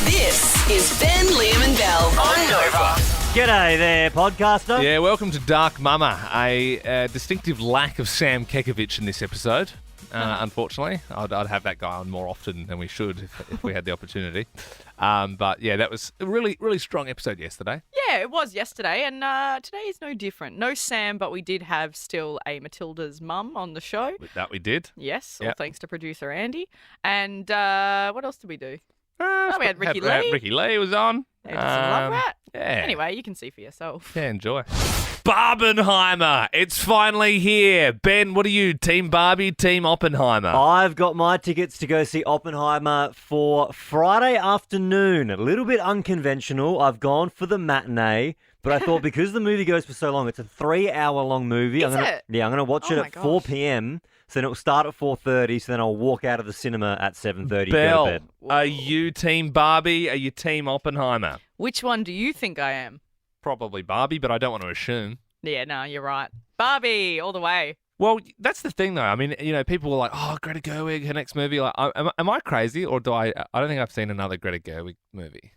This is Ben, Liam and Bell on Nova. G'day there, podcaster. Yeah, welcome to Dark Mama. A distinctive lack of Sam Kekovich in this episode, unfortunately. I'd have that guy on more often than we should if we had the opportunity. But yeah, that was a really, really strong episode yesterday. Yeah, it was yesterday, and today is no different. No Sam, but we did have still a Matilda's mum on the show. That we did. Yes, Yep. all thanks to producer Andy. And what else did we do? We had Ricky Lee. Ricky Lee was on. Yeah, did some love rat. Yeah. Anyway, you can see for yourself. Yeah, enjoy. Barbenheimer, it's finally here. Ben, what are you, Team Barbie, Team Oppenheimer? I've got my tickets to go see Oppenheimer for Friday afternoon. A little bit unconventional. I've gone for the matinee, but I thought because the movie goes for so long, it's a 3-hour-long movie. Is it? Yeah, I'm going to watch it my at 4 gosh. p.m., so then it'll start at 4:30, so then I'll walk out of the cinema at 7:30 to go to Bell, bed. are you Team Barbie? Are you Team Oppenheimer? Which one do you think I am? Probably Barbie, but I don't want to assume. Yeah, no, you're right. Barbie, all the way. Well, that's the thing, though. I mean, you know, people were like, "Oh, Greta Gerwig, her next movie." Like, am I crazy, or do I? I don't think I've seen another Greta Gerwig movie.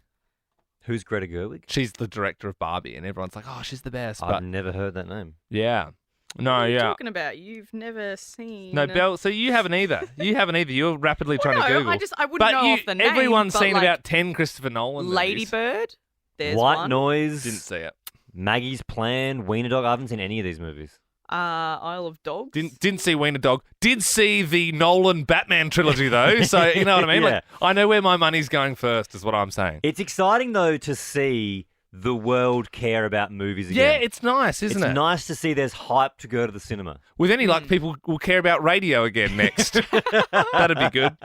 Who's Greta Gerwig? She's the director of Barbie, and everyone's like, "Oh, she's the best." But I've never heard that name. yeah, no, What are you yeah, talking about? You've never seen... no, Belle. So you haven't either. You haven't either. You're rapidly trying to no, Google. I wouldn't but know off the name. everyone's but seen like about 10 Christopher Nolan movies. Lady Bird. There's White one. Noise, Didn't see it. Maggie's Plan, Wiener Dog. I haven't seen any of these movies. Isle of Dogs. Didn't see Wiener Dog. Did see the Nolan Batman trilogy though. So you know what I mean. Yeah. Like, I know where my money's going first. Is what I'm saying. It's exciting, though, to see the world care about movies Yeah, again. it's nice, isn't It's it? nice to see there's hype to go to the cinema. With any luck, people will care about radio again next. That'd be good.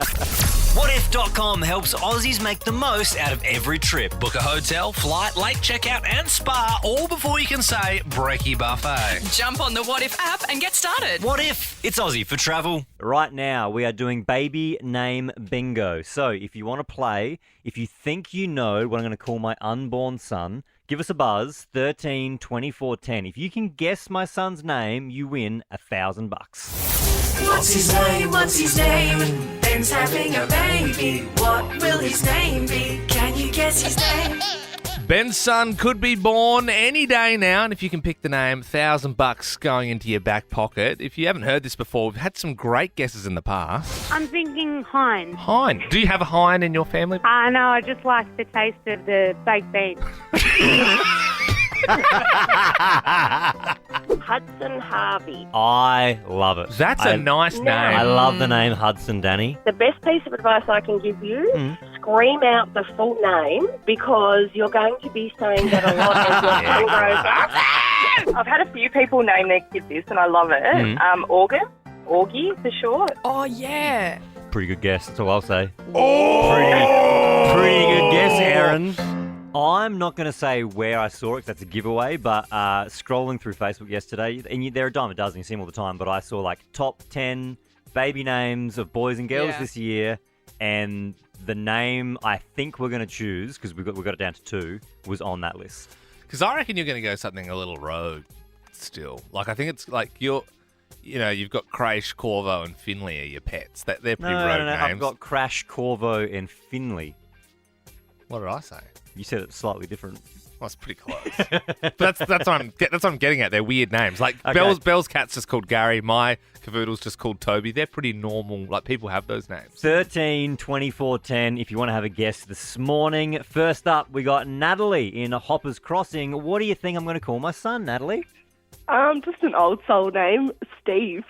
WhatIf.com helps Aussies make the most out of every trip. Book a hotel, flight, late checkout and spa all before you can say brekkie buffet. Jump on the What If app and get started. What if? It's Aussie for travel. Right now, we are doing baby name bingo. So if you want to play, if you think you know what I'm going to call my unborn son, give us a buzz, 13 24 10. If you can guess my son's name, you win $1,000. What's his name? What's his name? Ben's having a baby. What will his name be? Can you guess his name? Ben's son could be born any day now, and if you can pick the name, $1,000 going into your back pocket. If you haven't heard this before, we've had some great guesses in the past. I'm thinking Hein. Hein, do you have a Hein in your family? No, I just like the taste of the baked beans. Hudson Harvey. I love it. That's a nice name. I love the name Hudson, Danny. The best piece of advice I can give you, scream out the full name because you're going to be saying that a lot as your son grows up. I've had a few people name their kid this and I love it. Augie for short. Oh, yeah. Pretty good guess, that's all I'll say. Pretty good guess, Aaron. I'm not going to say where I saw it, 'cause that's a giveaway, but scrolling through Facebook yesterday, and they're a dime a dozen, you see them all the time, but I saw like top 10 baby names of boys and girls Yeah. this year, and the name I think we're going to choose, because we got it down to 2, was on that list. Because I reckon you're going to go something a little rogue still. Like, I think it's like you've got Crash, Corvo, and Finley are your pets. They're pretty rogue No, names. I've got Crash, Corvo, and Finley. What did I say? You said it slightly different. Well, it's pretty close. But that's what I'm getting at. They're weird names. Like Okay. Bell's cat's just called Gary. My cavoodle's just called Toby. They're pretty normal. Like, people have those names. 13 24 10 if you want to have a guess this morning. First up, we got Natalie in Hoppers Crossing. What do you think I'm going to call my son, Natalie? Just an old soul name, Steve.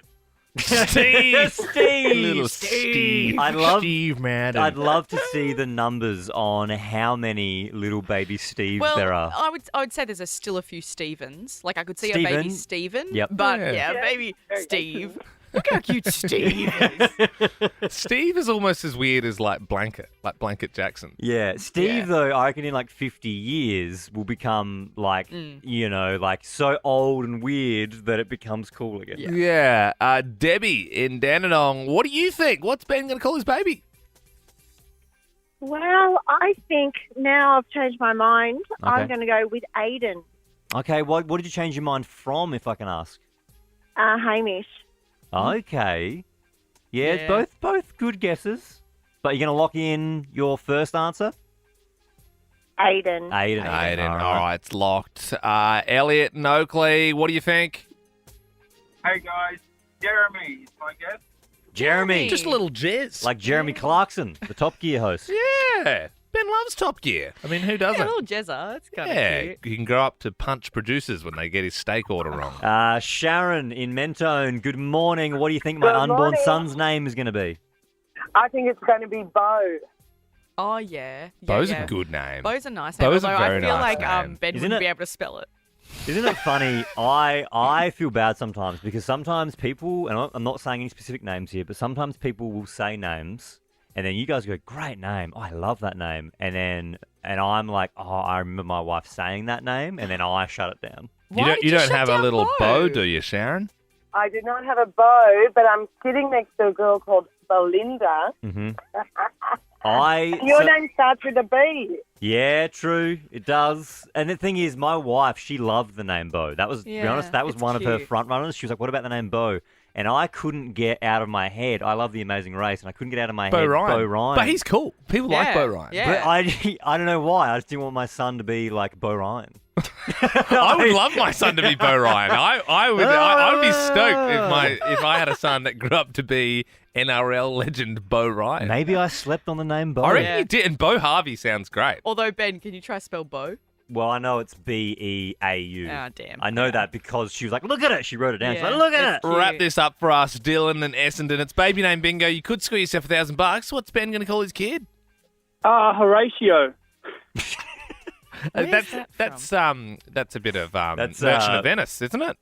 Steve. Steve. Little Steve. Steve, man. I'd love to see the numbers on how many little baby Steves Well, there are. I would say there's still a few Stevens. Like, I could see a Steven? baby Steven. Yep. But, Yeah. baby Steve. Look how cute Steve is. Steve is almost as weird as Blanket Jackson. Yeah, Steve, Yeah. though, I reckon in like 50 years will become like, like so old and weird that it becomes cool again. Yeah. Debbie in Dandenong. What do you think? What's Ben going to call his baby? Well, I think now I've changed my mind. Okay. I'm going to go with Aiden. Okay, what did you change your mind from, if I can ask? Hamish. Okay. Yeah, Yeah. both good guesses. But you're going to lock in your first answer? Aiden. Aiden. All right, it's locked. Elliot and Oakley, what do you think? Hey guys, Jeremy is my guess. Jeremy. Just a little jizz. Like Jeremy Clarkson, the Top Gear host. Yeah. Ben loves Top Gear. I mean, who doesn't? Yeah, a little jezza. That's kind of Yeah, cute. he can grow up to punch producers when they get his steak order wrong. Sharon in Mentone, good morning. What do you think my Good unborn morning. son's name is going to be? I think it's going to be Bo. Oh, yeah. Bo's yeah. a good name. Bo's a nice name. Bo's a although I very feel nice like name. Ben Isn't wouldn't it? be able to spell it. Isn't it funny? I feel bad sometimes because sometimes people, and I'm not saying any specific names here, but sometimes people will say names and then you guys go, great name. Oh, I love that name. And I'm like, oh, I remember my wife saying that name, and then I shut it down. You don't shut have a down little Bo? bow, do you, Sharon? I do not have a Bo, but I'm sitting next to a girl called Belinda. Mm-hmm. Your name starts with a B. Yeah, true. It does. And the thing is, my wife, she loved the name Bo. That was, to be honest, that was it's one of her cute. front runners. She was like, what about the name Bo? And I couldn't get out of my head. I love The Amazing Race, and I couldn't get out of my Bo head Ryan. Bo Ryan. But he's cool. People like Yeah, Bo Ryan. yeah. But I don't know why. I just didn't want my son to be like Bo Ryan. I would love my son to be Bo Ryan. I would be stoked if I had a son that grew up to be NRL legend Bo Ryan. Maybe I slept on the name Bo. I reckon Yeah. you did, and Bo Harvey sounds great. Although, Ben, can you try spell Bo? Well, I know it's Beau. Ah, damn. I know that because she was like, look at it. She wrote it down. She's Yeah, like, look at that's it. cute. Wrap this up for us, Dylan and Essendon. It's baby name bingo. You could score yourself $1,000. What's Ben going to call his kid? Horatio. Where's That's a bit of That's, Merchant of Venice, isn't it?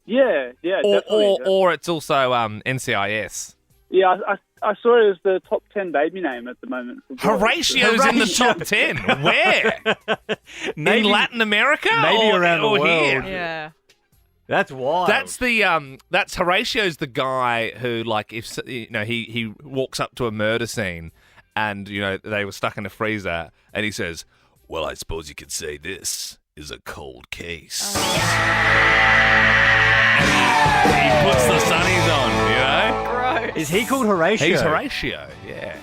Yeah, definitely. Or it's also NCIS. Yeah, I saw it as the top 10 baby name at the moment. Horatio's in the top 10. Where? In Latin America? maybe or, around the or world. Here? Yeah. That's wild. That's Horatio's the guy who, like, if he walks up to a murder scene, and they were stuck in a freezer, and he says, "Well, I suppose you could say this is a cold case." And he puts the sunnies on, Gross. Is he called Horatio? He's Horatio, yeah.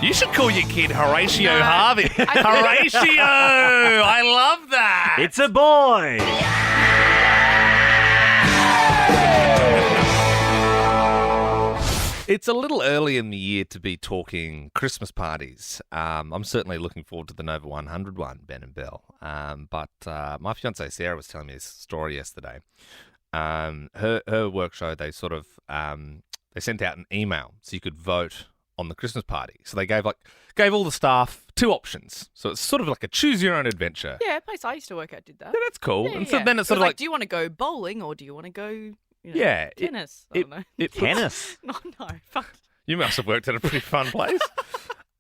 You should call your kid Horatio Harvey. Horatio! I love that! It's a boy. It's a little early in the year to be talking Christmas parties. I'm certainly looking forward to the Nova 100 one, Ben and Belle. But my fiancée Sarah was telling me this story yesterday. Her work show, they sort of they sent out an email so you could vote on the Christmas party. So they gave all the staff 2 options. So it's sort of like a choose your own adventure. Yeah, a place I used to work at did that. Yeah, that's cool. Yeah, and so yeah. then it's It sort was of like do you want to go bowling or do you want to go yeah, tennis? I don't know. Tennis. No, fuck. You must have worked at a pretty fun place.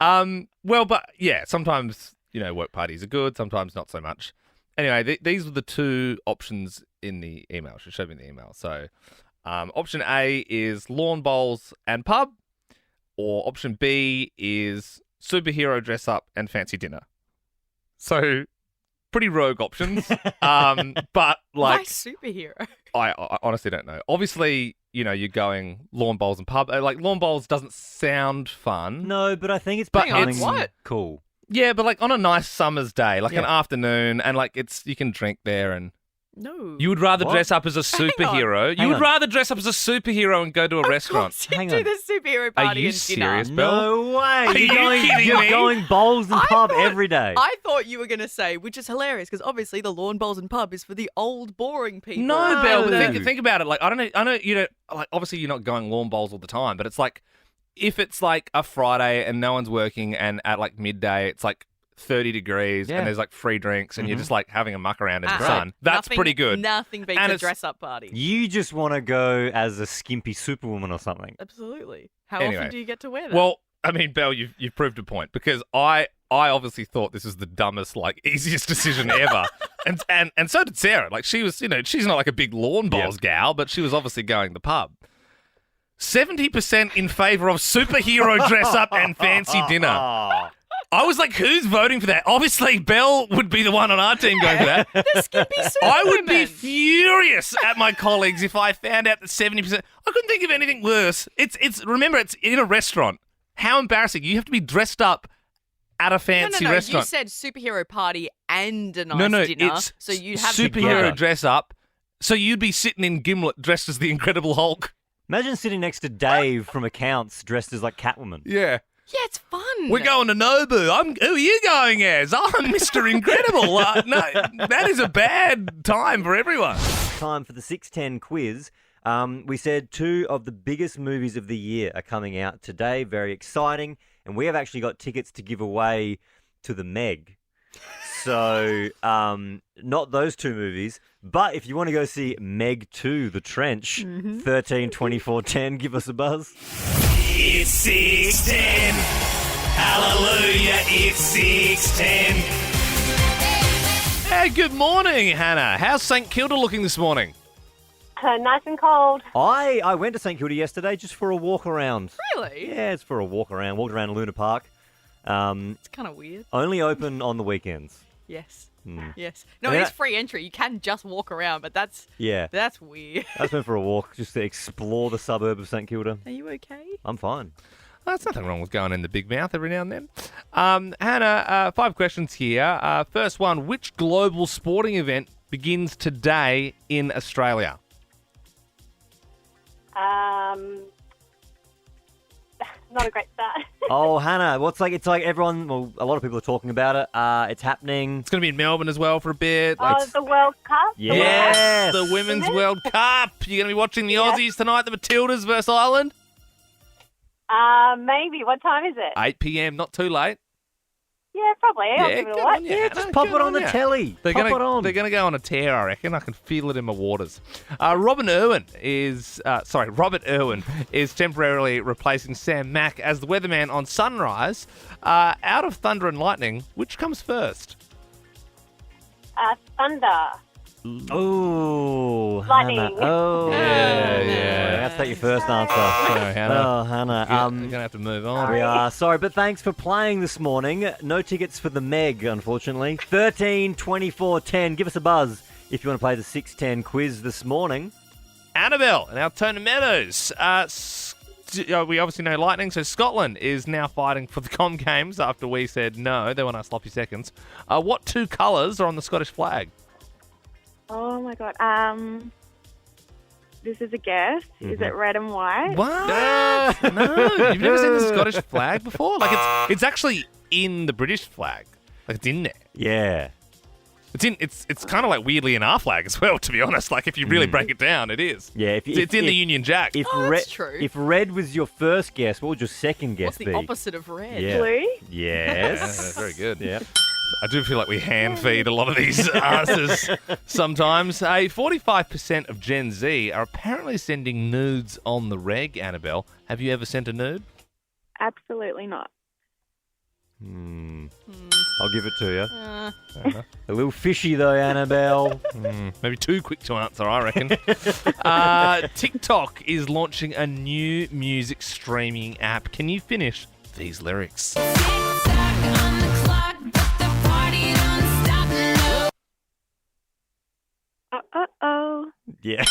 Well, but yeah, sometimes, work parties are good, sometimes not so much. Anyway, these were the 2 options in the email. She showed me the email. So, option A is lawn bowls and pub, or option B is superhero dress up and fancy dinner. So, pretty rogue options. But Why like, superhero? I honestly don't know. Obviously, you're going lawn bowls and pub. Like, lawn bowls doesn't sound fun. No, but I think it's But becoming what? cool. Yeah, but like on a nice summer's day, like an Yeah. afternoon, and like you can drink there, and No. you would rather What? dress up as a Hang on. superhero. You Hang would on. rather dress up as a superhero and go to a Of restaurant. course you Hang do on. the superhero party you and dinner. serious? Belle? No way. Are you kidding you're me? going bowls and I pub thought- every day. I thought you were going to say, which is hilarious, because obviously the lawn bowls and pub is for the old, boring people. No, Belle, but No. think about it. Like, I know you don't, like, obviously you're not going lawn bowls all the time, but it's like, if it's like a Friday and no one's working and at like midday, it's like 30 degrees Yeah. and there's like free drinks and you're just like having a muck around in the Ah, sun. That's nothing- pretty good. Nothing beats And a it's- dress-up party. You just want to go as a skimpy superwoman or something. Absolutely. How Anyway. often do you get to wear that? Well, I mean, Belle, you've proved a point because I obviously thought this was the dumbest, like, easiest decision ever. And so did Sarah. Like, she was, she's not like a big lawn bowls gal, but she was obviously going to the pub. 70% in favour of superhero dress up and fancy dinner. Oh. I was like, who's voting for that? Obviously, Belle would be the one on our team going for that. the skimpy I would be superwomen. furious at my colleagues if I found out that 70%. I couldn't think of anything worse. Remember, it's in a restaurant. How embarrassing. You have to be dressed up at a fancy no. restaurant. You said superhero party and a nice dinner. It's so you'd have superhero together. dress up. So you'd be sitting in Gimlet dressed as the Incredible Hulk. Imagine sitting next to Dave from accounts dressed as like Catwoman. Yeah. Yeah, it's fun. We're going to Nobu. Who are you going as? I'm Mr. Incredible. No, that is a bad time for everyone. Time for the 610 quiz. We said 2 of the biggest movies of the year are coming out today. Very exciting. And we have actually got tickets to give away to the Meg. So, not those 2 movies, but if you want to go see Meg 2, The Trench, 13, 24, 10, give us a buzz. It's 610. Hallelujah, it's 610. Hey, good morning, Hannah. How's St Kilda looking this morning? Nice and cold. I went to St Kilda yesterday just for a walk around. Really? Yeah, it's for a walk around. Walked around Luna Park. It's kind of weird. Only open on the weekends. Yes. Hmm. Yes. No, And it is that- free entry. You can just walk around, but that's Yeah. weird. I just went for a walk just to explore the suburb of St Kilda. Are you okay? I'm fine. There's nothing wrong with going in the big mouth every now and then. Hannah, 5 questions here. First one, which global sporting event begins today in Australia? Not a great start. Oh, Hannah, it's like everyone, well, a lot of people are talking about it. It's happening. It's going to be in Melbourne as well for a bit. The World Cup? Yes. The Women's World Cup. You're going to be watching the Aussies tonight, the Matildas versus Ireland. Maybe. What time is it? 8 p.m, not too late. Yeah, probably. I'll give it good a watch. on you, Yeah, Hannah, just pop good it on the you. telly. They're Pop gonna, it on. They're going to go on a tear, I reckon. I can feel it in my waters. Robert Irwin is temporarily replacing Sam Mack as the weatherman on Sunrise. Out of Thunder and Lightning, which comes first? Thunder. Oh, Lightning. Hannah. Oh, Yeah. That's take your first answer. Sorry, Hannah. Oh, Hannah. You're going to have to move on. We are sorry, but thanks for playing this morning. No tickets for the Meg, unfortunately. 13, 24, 10. Give us a buzz if you want to play the 610 quiz this morning. Annabelle in Altona Meadows. We obviously know Lightning, so Scotland is now fighting for the Com Games after we said no. They want our sloppy seconds. What 2 colours are on the Scottish flag? Oh, my God. This is a guess. Is it red and white? What? No, you've never seen the Scottish flag before? Like it's actually in the British flag. Like it's in there. Yeah. It's kind of like weirdly in our flag as well, to be honest. Like if you really break it down, it is. Yeah. It's in the Union Jack. If that's true. If red was your first guess, what would your second guess What's be? the opposite of red? Yeah. Blue? Yes. That's very good. Yeah. I do feel like we hand feed a lot of these answers sometimes. 45% of Gen Z are apparently sending nudes on the reg, Annabelle. Have you ever sent a nude? Absolutely not. I'll give it to you. A little fishy though, Annabelle. Maybe too quick to answer, I reckon. TikTok is launching a new music streaming app. Can you finish these lyrics? Uh-oh. Yeah.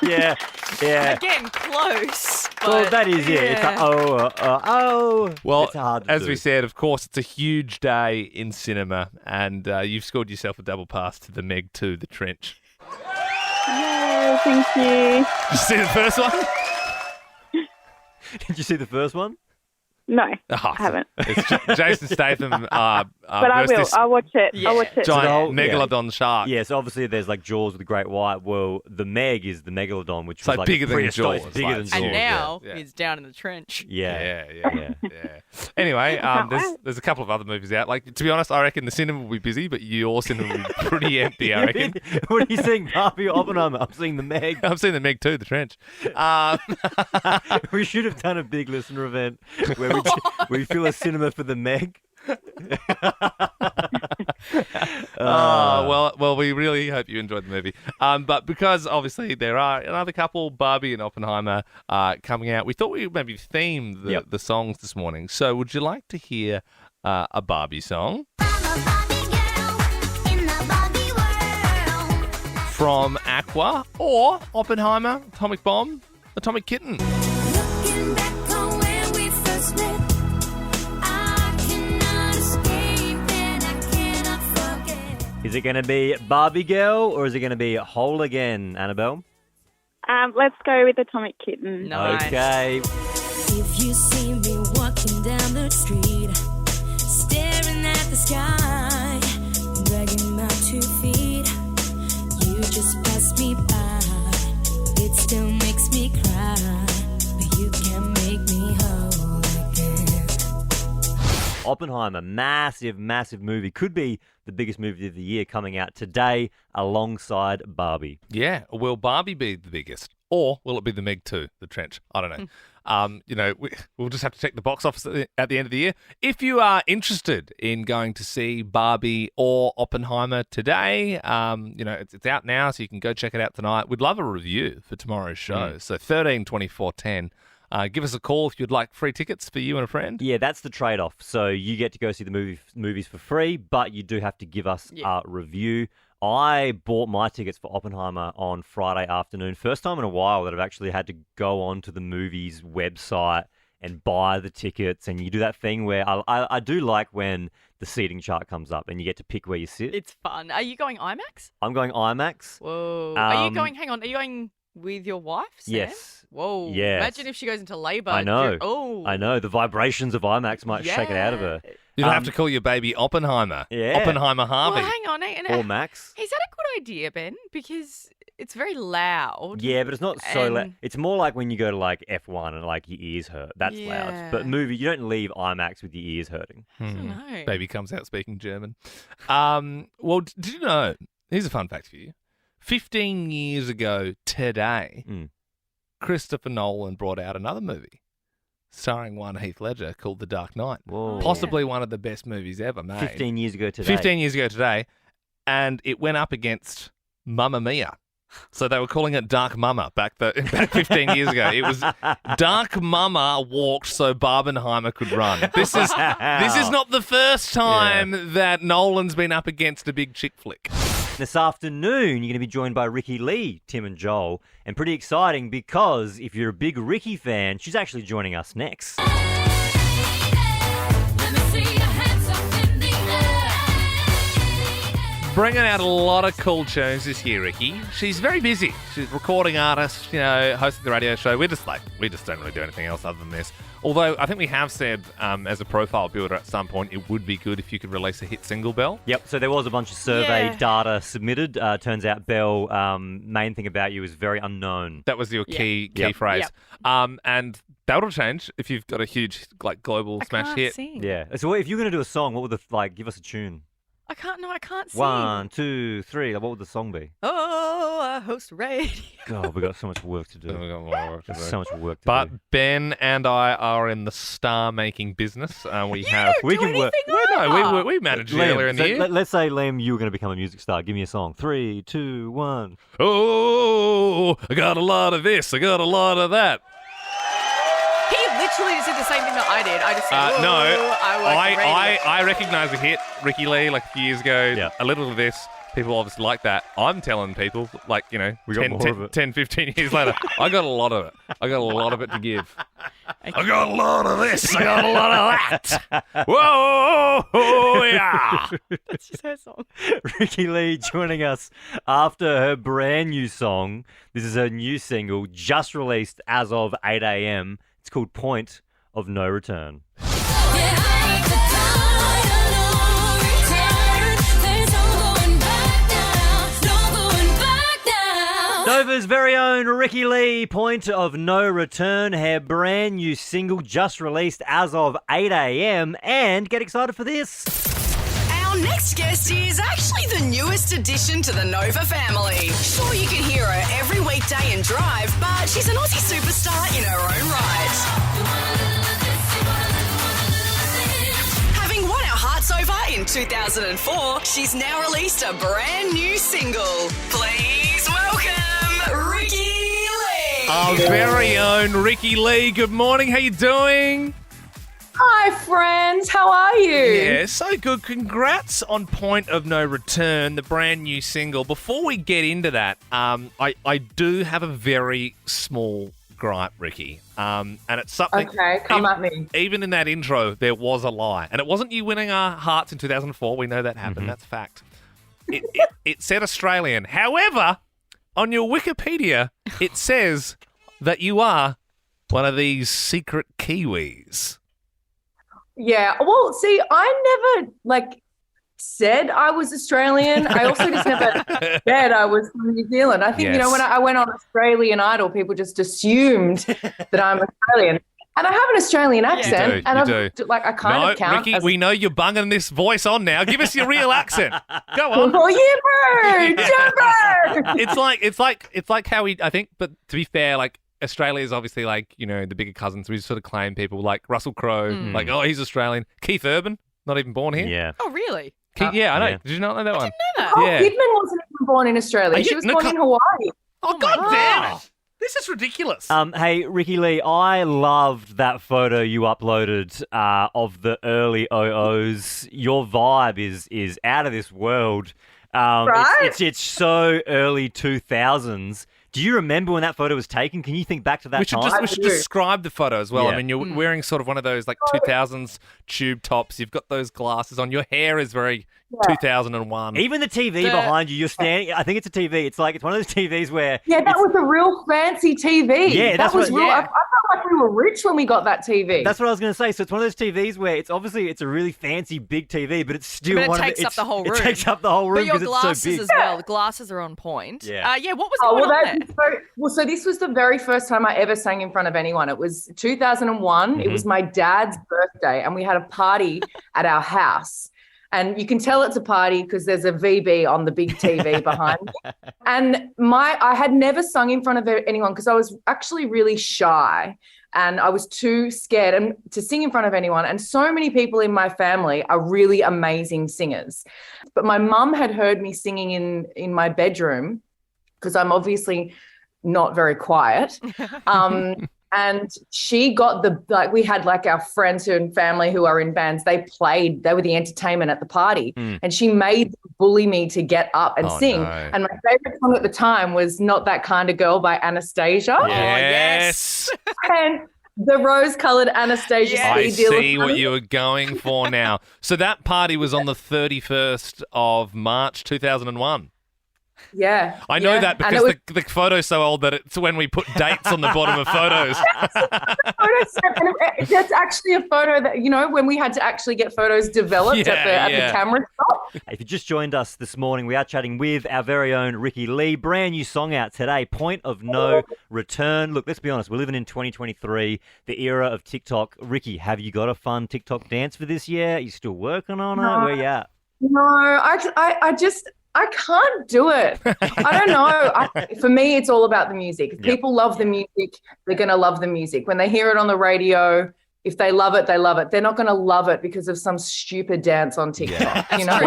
Yeah. Yeah. Again, close. Well, but that is it. It's yeah. Well, it's hard to as do. we said, of course, it's a huge day in cinema, and you've scored yourself a double pass to the Meg 2, The Trench. Yay, thank you. Did you see the first one? Did you see the first one? No, Oh, I haven't. It's Jason Statham But I versus will. this I'll watch it. Yeah. I'll watch it. giant whole- megalodon shark. Yeah, so obviously there's like Jaws with the Great White. Well, the Meg is the Megalodon, which It's was like bigger than prehistoric. Jaws, It's bigger like- than Jaws. And Jaws, now yeah. he's down in the trench. Yeah. Yeah. Anyway, there's a couple of other movies out. Like, to be honest, I reckon the cinema will be busy, but your cinema will be pretty empty, I reckon. What are you seeing, Barbie or Oppenheimer? I'm seeing the Meg. I've seen the Meg 2, The Trench. We should have done a big listener event where we fill a cinema for the Meg. Well, we really hope you enjoyed the movie. But because obviously there are another couple, Barbie and Oppenheimer, coming out, we thought we would maybe theme the songs this morning. So would you like to hear a Barbie song? From Aqua or Oppenheimer, Atomic Bomb, Atomic Kitten. Is it going to be Barbie Girl or is it going to be Whole Again, Annabelle? Let's go with Atomic Kitten. Nice. Okay. If you see me walking down the street, staring at the sky, dragging my 2 feet, you just pass me by. It still makes me cry, but you can make me whole again. Oppenheimer, massive movie. Could be the biggest movie of the year coming out today alongside Barbie. Yeah. Will Barbie be the biggest? Or will it be the Meg 2, the Trench? I don't know. We'll just have to check the box office at the end of the year. If you are interested in going to see Barbie or Oppenheimer today, it's out now, so you can go check it out tonight. We'd love a review for tomorrow's show. So 13 24 10. Give us a call if you'd like free tickets for you and a friend. Yeah, that's the trade-off. So you get to go see the movies for free, but you do have to give us a review. I bought my tickets for Oppenheimer on Friday afternoon. First time in a while that I've actually had to go onto the movie's website and buy the tickets. And you do that thing where I do like when the seating chart comes up and you get to pick where you sit. It's fun. Are you going IMAX? I'm going IMAX. Whoa. Are you going with your wife, Sam? Yes. Whoa. Yes. Imagine if she goes into labour. I know. Oh. I know. The vibrations of IMAX might shake it out of her. You'd have to call your baby Oppenheimer. Yeah. Oppenheimer Harvey. Well, hang on. Or Max. Is that a good idea, Ben? Because it's very loud. Yeah, but it's not so loud. And- It's more like when you go to like F1 and like your ears hurt. That's loud. But movie, you don't leave IMAX with your ears hurting. I don't know. Baby comes out speaking German. Well, did you know? Here's a fun fact for you. 15 years ago today, Christopher Nolan brought out another movie starring one Heath Ledger called The Dark Knight. Whoa. Possibly one of the best movies ever made. 15 years ago today. 15 years ago today. And it went up against Mamma Mia. So they were calling it Dark Mama back 15 years ago. It was Dark Mama walked so Barbenheimer could run. This is not the first time that Nolan's been up against a big chick flick. This afternoon, you're going to be joined by Ricky Lee, Tim and Joel. And pretty exciting because if you're a big Ricky fan, she's actually joining us next. Bringing out a lot of cool tunes this year, Ricky. She's very busy. She's a recording artist, hosting the radio show. We just don't really do anything else other than this. Although I think we have said, as a profile builder at some point, it would be good if you could release a hit single, Belle. Yep, so there was a bunch of survey data submitted. Turns out, Belle, main thing about you is very unknown. That was your key Yep. phrase. Yep. And that'll change if you've got a huge global smash can't hit. sing. Yeah. So if you're going to do a song, what would give us a tune? I can't sing. 1, 2, 3. What would the song be? Oh, I host radio. God, we've got so much work to do. We've got more work to There's do. so much work to But do. Ben and I are in the star-making business. We We can work. we managed earlier in the year. Let's say, Liam, you were going to become a music star. Give me a song. 3, 2, 1. Oh, I got a lot of this. I got a lot of that. He literally just did the same thing that I did. I just said, No, I I recognise a hit, Ricky Lee, like a few years ago. Yeah. A little of this. People obviously like that. I'm telling people, We got more of it. 10, 15 years later, I got a lot of it. I got a lot of it to give. I got a lot of this. I got a lot of that. Whoa, yeah. That's just her song. Ricky Lee joining us after her brand new song. This is her new single, just released as of 8 a.m. It's called Point of No Return. Nova's very own Ricky Lee, Point of No Return, her brand new single just released as of 8 a.m. And get excited for this. Our next guest is actually the newest addition to the Nova family. Sure, you can hear her every weekday and drive, but she's an Aussie superstar in her own right. Having won our hearts over in 2004, she's now released a brand new single. Please welcome Ricky Lee. Our very own Ricky Lee. Good morning. How you doing? Hi, friends. How are you? Yeah, so good. Congrats on Point of No Return, the brand new single. Before we get into that, I do have a very small gripe, Ricky. And it's something... Okay, come at me. Even in that intro, there was a lie. And it wasn't you winning our hearts in 2004. We know that happened. That's fact. it said Australian. However, on your Wikipedia, it says that you are one of these secret Kiwis. Yeah. Well, see, I never said I was Australian. I also just never said I was from New Zealand. I think, when I went on Australian Idol, people just assumed that I'm Australian. And I have an Australian accent. You do. I kind of count. Ricky, we know you're bunging this voice on now. Give us your real accent. Go on. Oh, yeah, jumper! It's like how I think, but to be fair, Australia is obviously the bigger cousins. We sort of claim people like Russell Crowe, he's Australian. Keith Urban, not even born here. Yeah. Oh, really? I know. Yeah. Did you not know that one? Nicole Kidman wasn't even born in Australia. She was born in Hawaii. Oh, God damn it. This is ridiculous. Hey, Ricky Lee, I loved that photo you uploaded of the early OOs. Your vibe is out of this world. Right? It's so early 2000s. Do you remember when that photo was taken? Can you think back to that time? We should describe the photo as well. Yeah. I mean, you're wearing sort of one of those 2000s tube tops. You've got those glasses on. Your hair is very 2001. Even the TV behind you, you're standing. I think it's a TV. It's one of those TVs where that was a real fancy TV. Yeah, that was real. I felt like we were rich when we got that TV. That's what I was going to say. So it's one of those TVs where it's a really fancy big TV, but it's still it takes up the whole room. It takes up the whole room because it's so big. But your glasses as well. The glasses are on point. Yeah. What was going on there? So this was the very first time I ever sang in front of anyone. It was 2001. Mm-hmm. It was my dad's birthday, and we had a party at our house. And you can tell it's a party because there's a VB on the big TV behind me. And I had never sung in front of anyone because I was actually really shy and I was too scared to sing in front of anyone. And so many people in my family are really amazing singers. But my mum had heard me singing in my bedroom because I'm obviously not very quiet. And she got we had our friends and family who are in bands, they were the entertainment at the party. And she made them bully me to get up and sing. No. And my favorite song at the time was Not That Kind of Girl by Anastasia. Yes. And the rose-coloured Anastasia I speed deal. see what you were going for now. So that party was on the 31st of March 2001. Yeah. I know that because the photo's so old that it's when we put dates on the bottom of photos. That's actually a photo that, when we had to actually get photos developed at the camera shop. If you just joined us this morning, we are chatting with our very own Ricky Lee. Brand new song out today, Point of No Return. Look, let's be honest, we're living in 2023, the era of TikTok. Ricky, have you got a fun TikTok dance for this year? Are you still working on it? Where you at? No, I can't do it. I don't know. For me, it's all about the music. If people love the music, they're going to love the music. When they hear it on the radio, if they love it, they love it. They're not going to love it because of some stupid dance on TikTok. Yeah. You know,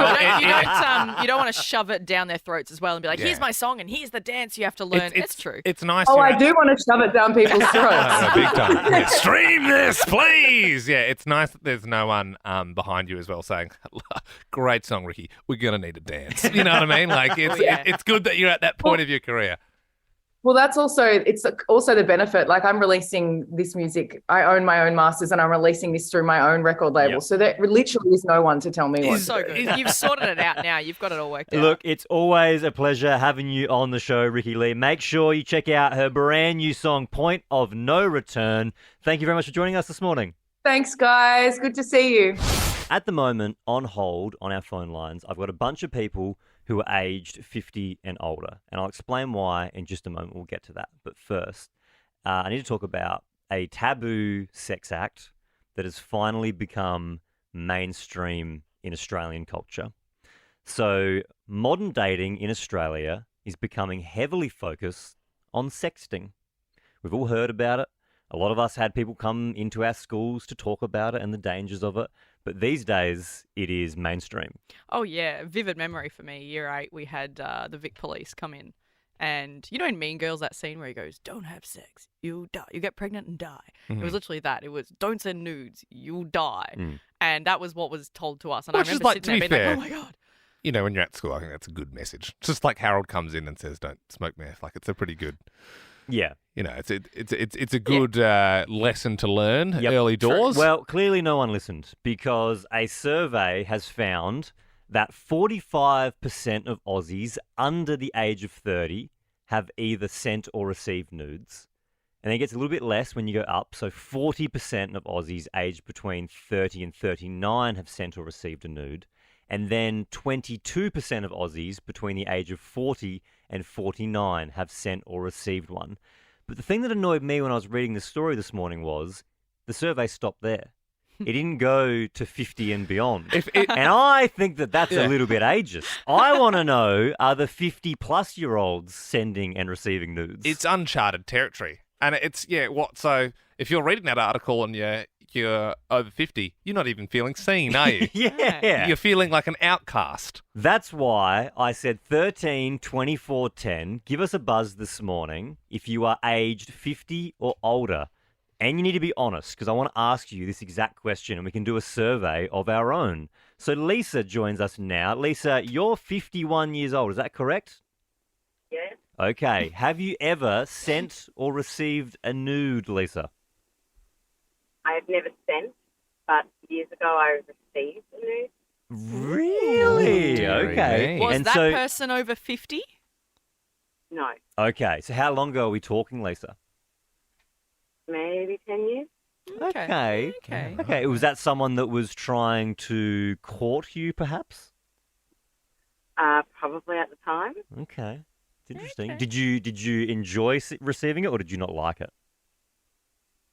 you don't want to shove it down their throats as well and be like, here's my song and here's the dance you have to learn. It's true. It's nice. Oh, I do want to shove it down people's throats. Big time. Stream this, please. Yeah, it's nice that there's no one behind you as well saying, great song, Ricky. We're going to need a dance. You know what I mean? It's good that you're at that point of your career. Well, it's also the benefit. I'm releasing this music. I own my own masters and I'm releasing this through my own record label. Yep. So there literally is no one to tell me what. It's so good. You've sorted it out now. You've got it all worked out. Look, it's always a pleasure having you on the show, Ricky Lee. Make sure you check out her brand new song, Point of No Return. Thank you very much for joining us this morning. Thanks, guys. Good to see you. At the moment, on hold on our phone lines, I've got a bunch of people who are aged 50 and older. And I'll explain why in just a moment. We'll get to that. But first, I need to talk about a taboo sex act that has finally become mainstream in Australian culture. So modern dating in Australia is becoming heavily focused on sexting. We've all heard about it. A lot of us had people come into our schools to talk about it and the dangers of it. But these days, it is mainstream. Oh, yeah. Vivid memory for me. Year 8, we had the Vic Police come in. And you know in Mean Girls, that scene where he goes, don't have sex, you'll die. You get pregnant and die. Mm-hmm. It was literally that. It was, don't send nudes, you'll die. Mm. And that was what was told to us. And I remember sitting there being like, oh, my God. You know, when you're at school, I think that's a good message. It's just like Harold comes in and says, don't smoke meth. It's a pretty good... Yeah. You know, it's a good lesson to learn early doors. Well, clearly no one listened because a survey has found that 45% of Aussies under the age of 30 have either sent or received nudes. And then it gets a little bit less when you go up. So 40% of Aussies aged between 30 and 39 have sent or received a nude. And then 22% of Aussies between the age of 40 and 49 have sent or received one. But the thing that annoyed me when I was reading the story this morning was the survey stopped there. It didn't go to 50 and beyond. And I think that that's a little bit ageist. I want to know, are the 50-plus-year-olds sending and receiving nudes? It's uncharted territory. And it's, so if you're reading that article and you're over 50, you're not even feeling seen, are you? Yeah. You're feeling like an outcast. That's why I said 13 24 10. Give us a buzz this morning if you are aged 50 or older. And you need to be honest, because I want to ask you this exact question and we can do a survey of our own. So Lisa joins us now. Lisa, you're 51 years old, is that correct? Yeah. Okay. Have you ever sent or received a nude, Lisa? I have never sent, but years ago I received a nude. Really? Okay. Was And that so, person over 50? No, okay. So how long ago are we talking, Lisa? maybe 10 years. Okay. Okay. Okay. Was that someone that was trying to court you, perhaps? Probably at the time. Okay. It's interesting. Okay. Did you enjoy receiving it, or did you not like it?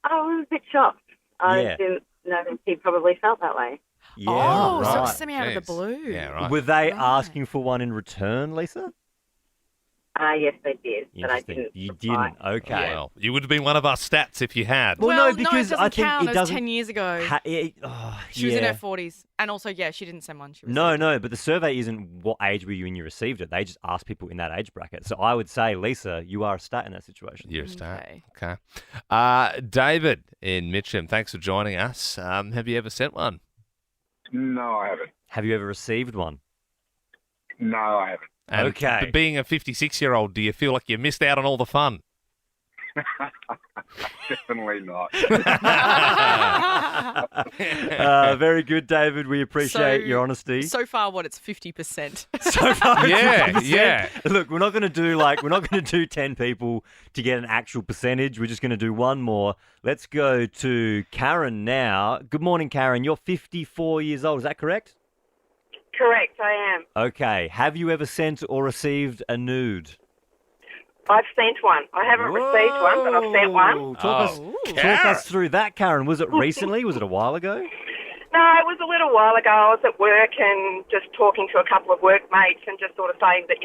I was a bit shocked. I Yeah. didn't know that he probably felt that way. Yeah. Oh, so it right. was semi out of the Jeez. blue. Yeah, right. Were they asking for one in return, Lisa? Yes, they did, but I Interesting. didn't. You reply. didn't. Okay. Well, you would have been one of our stats if you had. Well, no, because it doesn't I think count. it was doesn't 10 years ago. She was in her 40s. And also, she didn't send one. She was No, but the survey isn't what age were you when you received it. They just ask people in that age bracket. So I would say, Lisa, you are a stat in that situation. You're a stat. Okay. Okay. David in Mitcham, thanks for joining us. Have you ever sent one? No, I haven't. Have you ever received one? No, I haven't. And Okay. Being a 56-year-old, do you feel like you missed out on all the fun? Definitely not. Very good, David. We appreciate your honesty. So far, it's 50%. So far, Yeah, 50%. yeah. Look, we're not going to do 10 people to get an actual percentage. We're just going to do one more. Let's go to Karen now. Good morning, Karen. You're 54 years old. Is that correct? Correct, I am. Okay. Have you ever sent or received a nude? I've sent one. I haven't received one, but I've sent one. Talk us through that, Karen. Was it recently? Was it a while ago? No, it was a little while ago. I was at work and just talking to a couple of workmates and just sort of saying that,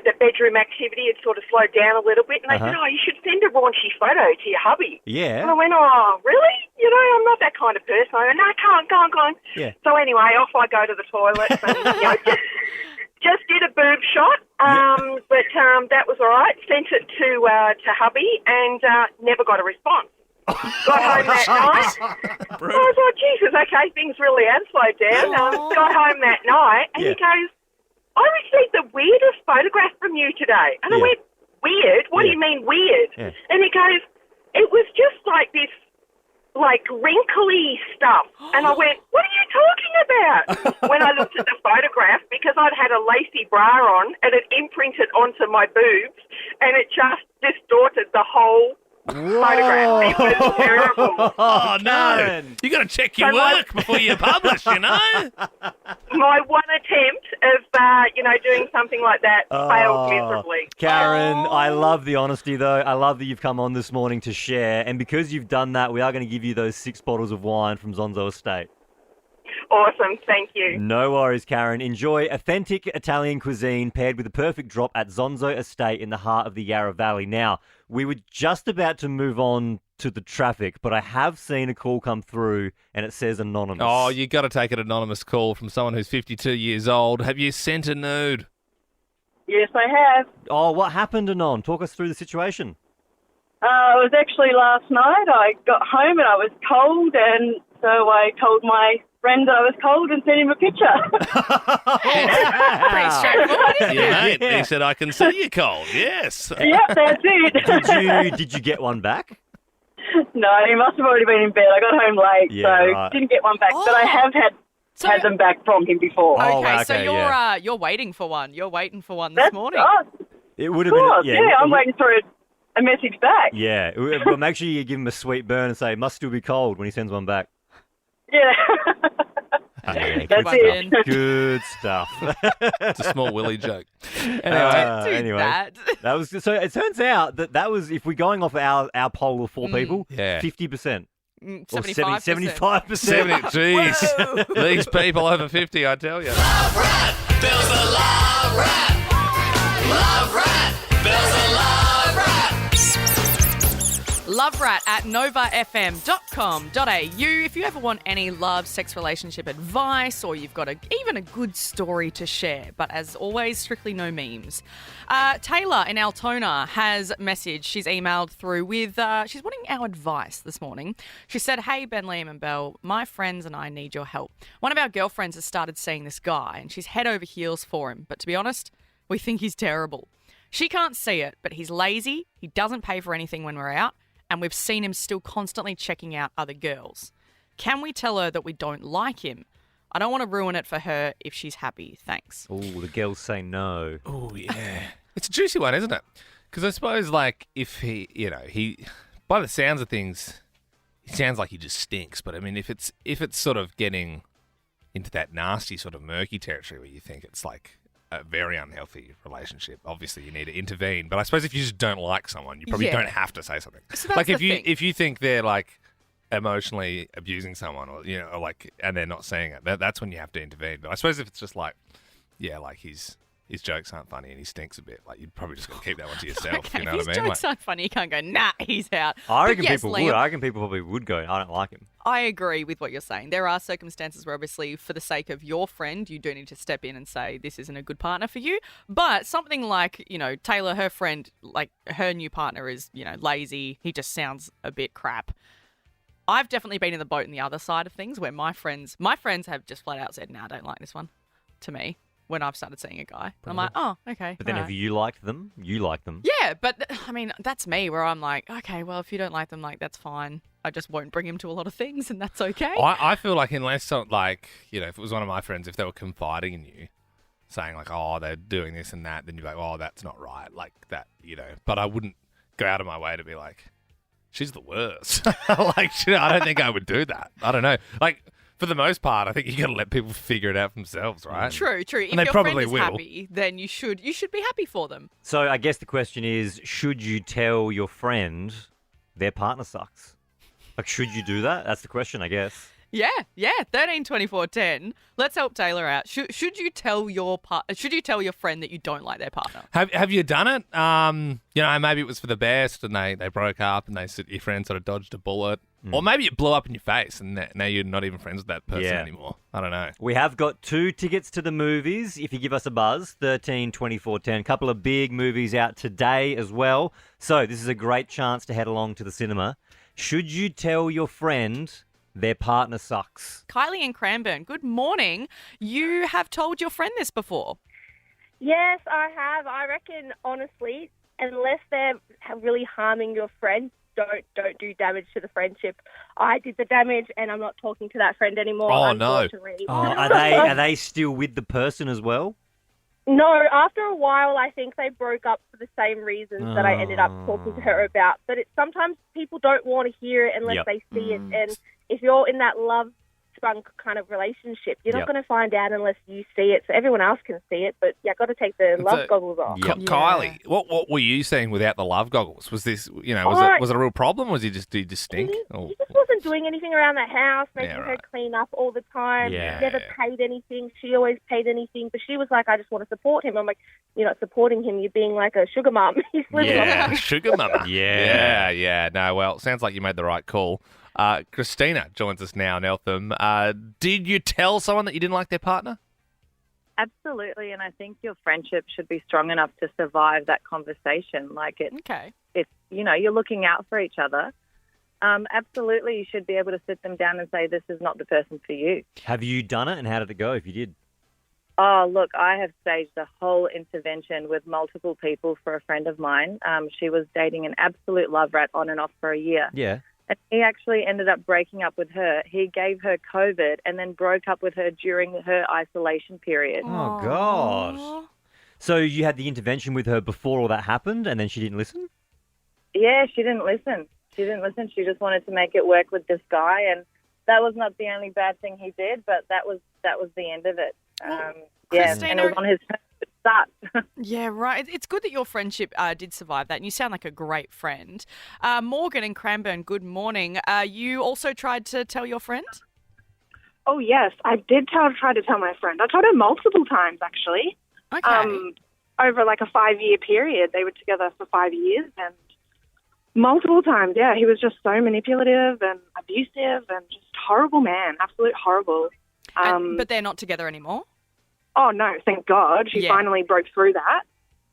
the bedroom activity had sort of slowed down a little bit. And they said, you should send a raunchy photo to your hubby. Yeah. And I went, oh, really? I'm not that kind of person. I went, no, go on. Yeah. So anyway, off I go to the toilet and, just did a boob shot, but that was all right. Sent it to hubby and never got a response. Got home that night. I was like, Jesus, okay, things really have slowed down. Got home that night and he goes, I received the weirdest photograph from you today. And I went, weird? What do you mean weird? Yeah. And he goes, it was just like this, wrinkly stuff. And I went, what are you talking about? When I looked at the photograph, because I'd had a lacy bra on and it imprinted onto my boobs and it just distorted the whole photograph. It was terrible. Oh, no. You got to check your work before you publish, My one attempt of, doing something like that failed miserably. Karen, I love the honesty, though. I love that you've come on this morning to share. And because you've done that, we are going to give you those 6 bottles of wine from Zonzo Estate. Awesome. Thank you. No worries, Karen. Enjoy authentic Italian cuisine paired with a perfect drop at Zonzo Estate in the heart of the Yarra Valley. Now, we were just about to move on to the traffic, but I have seen a call come through and it says anonymous. Oh, you got to take an anonymous call from someone who's 52 years old. Have you sent a nude? Yes, I have. Oh, what happened, Anon? Talk us through the situation. It was actually last night. I got home and I was cold, and so I told my friend that I was cold and sent him a picture. Pretty straightforward. Yeah, mate. He said, I can see you cold. Yes. Yep, that's it. Did you get one back? No, he must have already been in bed. I got home late, Yeah, so right. didn't get one back. But I have had So- had them back from him before. Oh, Okay, wow, so okay, you're yeah. you're waiting for one. You're waiting for one this morning. It would Of have course, been. yeah, I'm waiting for a message back. Yeah. Well, make sure you give him a sweet burn and say, must still be cold when he sends one back. Yeah. Yeah, That's one, it. Ben. Good stuff. It's a small Willy joke. Don't do anyway, that. that was so. It turns out that was, if we're going off our poll of four people, Yeah. 50%. Or 75%. 75%. 70, jeez. These people over 50, I tell you. Bill's the love rap. Love rap. Bill's the love rap. Loverat at novafm.com.au. If you ever want any love, sex, relationship advice, or you've got even a good story to share, but as always, strictly no memes. Taylor in Altona has messaged. She's emailed through with, she's wanting our advice this morning. She said, hey, Ben, Liam and Belle, my friends and I need your help. One of our girlfriends has started seeing this guy and she's head over heels for him. But to be honest, we think he's terrible. She can't see it, but he's lazy. He doesn't pay for anything when we're out. And we've seen him still constantly checking out other girls. Can we tell her that we don't like him? I don't want to ruin it for her if she's happy. Thanks. Oh, the girls say no. Oh, yeah. It's a juicy one, isn't it? Because I suppose, like, if he, by the sounds of things, he sounds like he just stinks. But, I mean, if it's sort of getting into that nasty sort of murky territory where you think it's, like, a very unhealthy relationship, obviously you need to intervene. But I suppose if you just don't like someone, you probably don't have to say something. So that's like if the thing. if you think they're like emotionally abusing someone, or or like, and they're not saying it, that's when you have to intervene. But I suppose if it's just like, yeah, like his jokes aren't funny and he stinks a bit, like you'd probably just got to keep that one to yourself. Okay, You know if what his I mean? jokes aren't funny, you can't go, nah, he's out. I But reckon yes, people Liam, would. I reckon people probably would go, I don't like him. I agree with what you're saying. There are circumstances where, obviously, for the sake of your friend, you do need to step in and say, this isn't a good partner for you. But something like, Taylor, her friend, like her new partner is, lazy. He just sounds a bit crap. I've definitely been in the boat in the other side of things where my friends have just flat out said, nah, I don't like this one, to me, when I've started seeing a guy. I'm like, oh, okay. But then all if right. you liked them, you like them. Yeah, but I mean, that's me where I'm like, okay, well, if you don't like them, like, that's fine. I just won't bring him to a lot of things and that's okay. I feel like unless, like, if it was one of my friends, if they were confiding in you, saying like, oh, they're doing this and that, then you're like, oh, that's not right, like that, But I wouldn't go out of my way to be like, she's the worst. Like, I don't think I would do that. I don't know. Like, for the most part, I think you got to let people figure it out for themselves, right? True. If they your probably friend is will. happy, then you should be happy for them. So I guess the question is, should you tell your friend their partner sucks? Like, should you do that? That's the question, I guess. Yeah. 13, 24, 10. Let's help Taylor out. Should you tell your friend that you don't like their partner? Have you done it? Maybe it was for the best, and they broke up, and your friend sort of dodged a bullet, or maybe it blew up in your face, and now you're not even friends with that person anymore. I don't know. We have got 2 tickets to the movies. If you give us a buzz, 13, 24, 10. A couple of big movies out today as well. So this is a great chance to head along to the cinema. Should you tell your friend their partner sucks? Kylie in Cranbourne, good morning. You have told your friend this before. Yes, I have. I reckon, honestly, unless they're really harming your friend, don't do damage to the friendship. I did the damage, and I'm not talking to that friend anymore. Oh, no. unfortunately. Are they still with the person as well? No, after a while, I think they broke up for the same reasons that I ended up talking to her about. But sometimes people don't want to hear it unless they see it. And if you're in that love spunk kind of relationship, you're not going to find out unless you see it. So everyone else can see it, but got to take the love goggles off. Kylie, what were you saying without the love goggles? Was this, was it a real problem? Was he just stink? He just wasn't doing anything around the house, making her clean up all the time. Yeah. He never paid anything. She always paid anything. But she was like, I just want to support him. I'm like, you're not supporting him. You're being like a sugar mum. He's living off sugar mama. Yeah. No, well, sounds like you made the right call. Christina joins us now in Eltham. Did you tell someone that you didn't like their partner? Absolutely, and I think your friendship should be strong enough to survive that conversation. Like it's you're looking out for each other. Absolutely, you should be able to sit them down and say, this is not the person for you. Have you done it, and how did it go if you did? Oh, look, I have staged a whole intervention with multiple people for a friend of mine. She was dating an absolute love rat on and off for a year. Yeah. And he actually ended up breaking up with her. He gave her COVID and then broke up with her during her isolation period. Oh, God. So you had the intervention with her before all that happened and then she didn't listen? Yeah, she didn't listen. She didn't listen. She just wanted to make it work with this guy, and that was not the only bad thing he did, but that was the end of it. And it was on his terms. It sucked. Yeah, right. It's good that your friendship did survive that, and you sound like a great friend. Morgan in Cranbourne, good morning. You also tried to tell your friend? Oh, yes. I did try to tell my friend. I told her multiple times, actually. Okay. Over like a 5-year period. They were together for 5 years, and multiple times, yeah. He was just so manipulative and abusive and just horrible man. Absolute horrible. But they're not together anymore? Oh, no, thank God. She finally broke through that.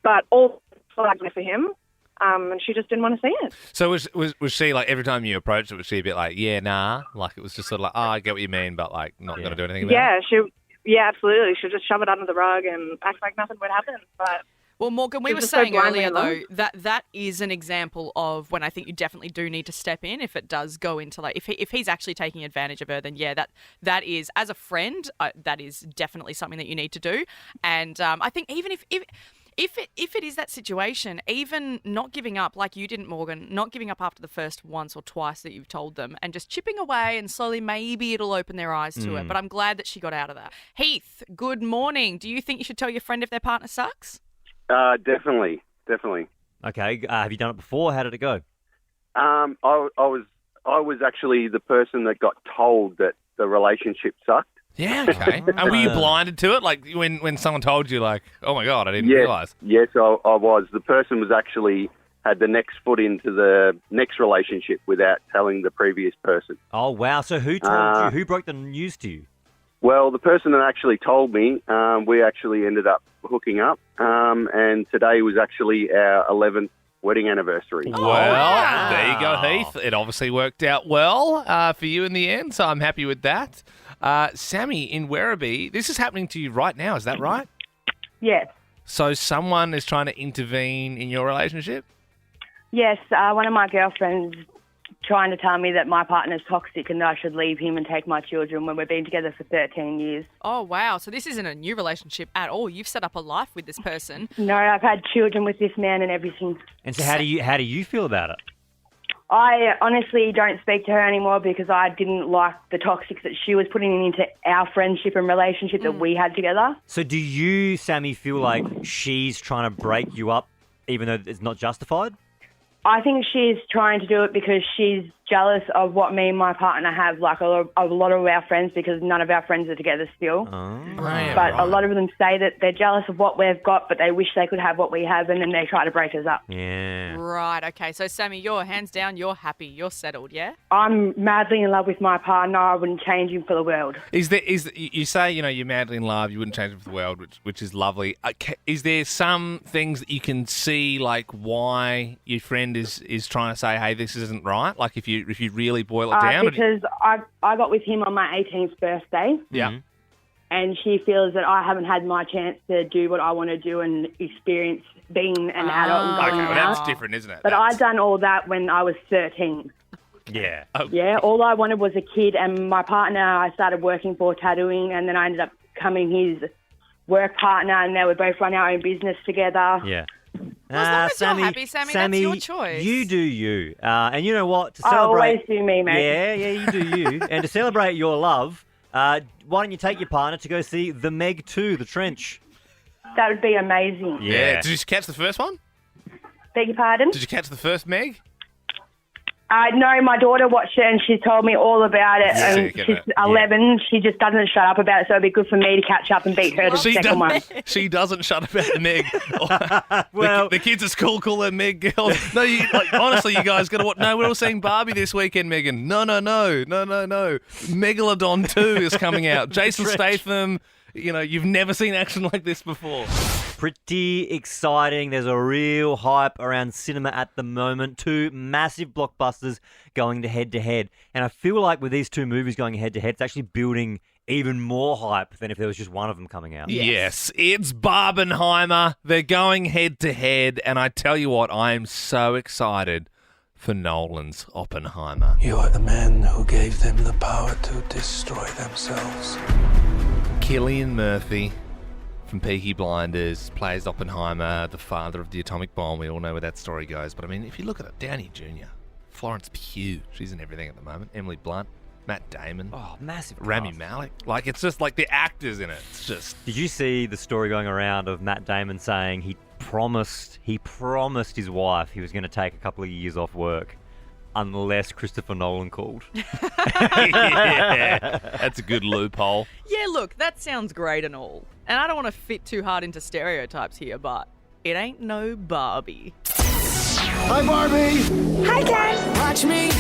But all flags were for him, and she just didn't want to see it. So was she, like, every time you approached it, was she a bit like, yeah, nah? Like, it was just sort of like, oh, I get what you mean, but, like, not going to do anything about it? Yeah, absolutely. She'd just shove it under the rug and act like nothing would happen. But well, Morgan, we were saying earlier, though, that is an example of when I think you definitely do need to step in if it does go into, like, if he's actually taking advantage of her, then, yeah, that is, as a friend, that is definitely something that you need to do. And I think even if it is that situation, even not giving up like you didn't, Morgan, not giving up after the first once or twice that you've told them and just chipping away and slowly maybe it'll open their eyes to it. But I'm glad that she got out of that. Heath, good morning. Do you think you should tell your friend if their partner sucks? Definitely. Okay, have you done it before? How did it go? I was actually the person that got told that the relationship sucked. Yeah, okay. And were you blinded to it? Like when someone told you, like, oh my God, I didn't realise? Yes, I was. The person was actually had the next foot into the next relationship without telling the previous person. Oh, wow. So who told you? Who broke the news to you? Well, the person that actually told me, we actually ended up hooking up, and today was actually our 11th wedding anniversary. Well, there you go, Heath. It obviously worked out well for you in the end, so I'm happy with that. Sammy in Werribee, this is happening to you right now, is that right? Yes. So someone is trying to intervene in your relationship? Yes, one of my girlfriends trying to tell me that my partner's toxic and that I should leave him and take my children when we've been together for 13 years. Oh, wow. So this isn't a new relationship at all. You've set up a life with this person. No, I've had children with this man and everything. And so how do you feel about it? I honestly don't speak to her anymore because I didn't like the toxics that she was putting into our friendship and relationship that we had together. So do you, Sammy, feel like she's trying to break you up even though it's not justified? I think she's trying to do it because she's jealous of what me and my partner have, like a lot of our friends, because none of our friends are together still. But a lot of them say that they're jealous of what we've got, but they wish they could have what we have, and then they try to break us up. Yeah. Right, okay. So, Sammy, you're hands down, you're happy, you're settled, yeah? I'm madly in love with my partner. I wouldn't change him for the world. You say, you're madly in love, you wouldn't change him for the world, which is lovely. Is there some things that you can see, like why your friend is trying to say, hey, this isn't right? Like if you really boil it down? Because I got with him on my 18th birthday. Yeah. And she feels that I haven't had my chance to do what I want to do and experience being an adult and going well, out. that's different, isn't it? But I'd done all that when I was 13. Yeah. Yeah, all I wanted was a kid, and my partner I started working for tattooing, and then I ended up becoming his work partner, and now we both run our own business together. Yeah. Well, as long as you're happy, Sammy, that's your choice. You do you. And you know what? To I celebrate, always do me, mate. Yeah, you do you. And to celebrate your love, why don't you take your partner to go see The Meg 2, The Trench? That would be amazing. Yeah. Did you catch the first one? Beg your pardon? Did you catch the first Meg? No, my daughter watched it and she told me all about it. Yeah, and she's 11. She just doesn't shut up about it, so it'd be good for me to catch up and beat her to the second one. She doesn't shut up about the Meg. Well, the kids at school call her Meg girl. No, honestly, you guys got to watch. No, we're all seeing Barbie this weekend, Megan. No. Megalodon 2 is coming out. Jason Statham. You've never seen action like this before. Pretty exciting. There's a real hype around cinema at the moment. 2 massive blockbusters going head to head. And I feel like with these 2 movies going head to head, it's actually building even more hype than if there was just one of them coming out. Yes, it's Barbenheimer. They're going head to head. And I tell you what, I am so excited for Nolan's Oppenheimer. You are the men who gave them the power to destroy themselves. Cillian Murphy from Peaky Blinders plays Oppenheimer, the father of the atomic bomb. We all know where that story goes. But I mean, if you look at it, Downey Jr., Florence Pugh, she's in everything at the moment, Emily Blunt, Matt Damon. Oh, massive Rami cast. Malek. Like, it's just like the actors in it. It's just... Did you see the story going around of Matt Damon saying he promised his wife he was going to take a couple of years off work unless Christopher Nolan called? Yeah, that's a good loophole. Yeah, look, that sounds great and all. And I don't want to fit too hard into stereotypes here, but it ain't no Barbie. Hi, Barbie. Hi, Ken. Watch me.